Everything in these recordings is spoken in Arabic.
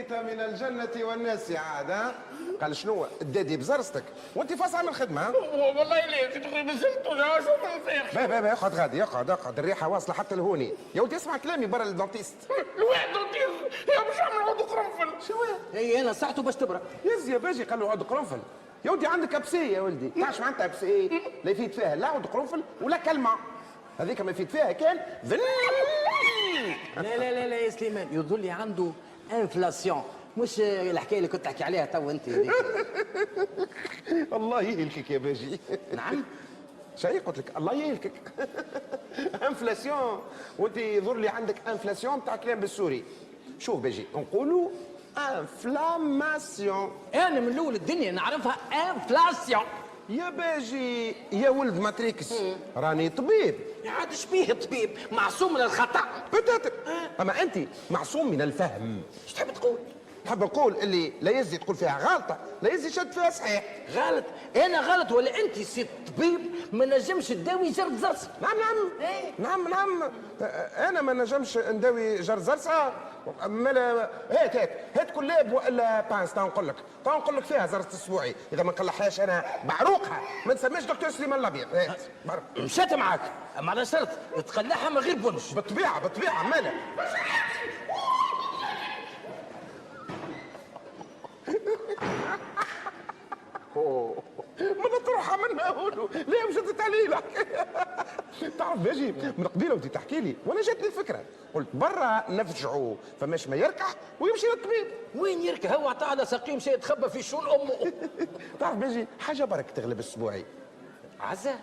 اتيت من الجنة والناس سعادة. قال شنو الدادي بزرستك وانت فاصعة من الخدمة؟ والله ليه تقريبا زلت ولا شوف الفيخ. باهي اقعد غادي، اقعد الريحة واصلة حتى لهوني. يا ولدي اسمع كلامي برا الدونتيست. الواحد دونتيز يا مش عامل عضو قرنفل. شو اي انا صحته باش تبرك. يز يا باجي قال له عود قرنفل. يا ولدي عندك ابسي يا ولدي، تعرف معناتها ابسي؟ لا يفيد فيها لا عود قرنفل ولا كلمة. هذيك ما يفيد فيها كان لا لا لا لا يا سليمان، يظل لي عنده انفلاسيون، مش الحكايه اللي كنت تحكي عليها تو انت هذيك. الله يهلكك يا باجي. نعم. شيء قلت لك الله يهلكك. انفلاسيون وانت يظهر لي عندك انفلاسيون تاع كلام بالسوري. شوف باجي نقولوا انفلاماسيون. انا من الاول الدنيا نعرفها انفلاسيون. يا باجي يا ولد ماتريكس راني طبيب. عاد شبيه طبيب معصوم من الخطا. بتاتر اما انت معصوم من الفهم. ايش تحب تقول؟ نحب نقول اللي لا يزي تقول فيها غلطه لا يزي شد فيها صحيح. غلط؟ انا غلط ولا انت سي طبيب ما نجمش تداوي جرد زرس؟ نعم نعم. إيه؟ نعم انا ما نجمش نداوي جر زرسه. مالا هات كلاب والا بانس نقول لك فيها زرس اسبوعي اذا ما نقلحهاش انا بعروقها ما نسميش دكتور سليمان الابيض. هات برا. مشات معاك اما على شرط تقلعها من غير بنش. بالطبيعه مالا. من تروح منها هولو ليه مشت تعليلك. تعرف باجي من قبيله وانت تحكي لي وانا جاتني الفكره قلت برا نفجعوا فماش ما يركح ويمشي للطبيب. وين يركب هو عطاه على سقيم شيء يتخبى في شؤون امه. تعرف باجي حاجه برك تغلب الاسبوعي. عزة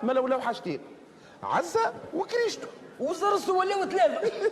ما لو حاجتين عزه وكريشته وزرس ولاو ثلاثه.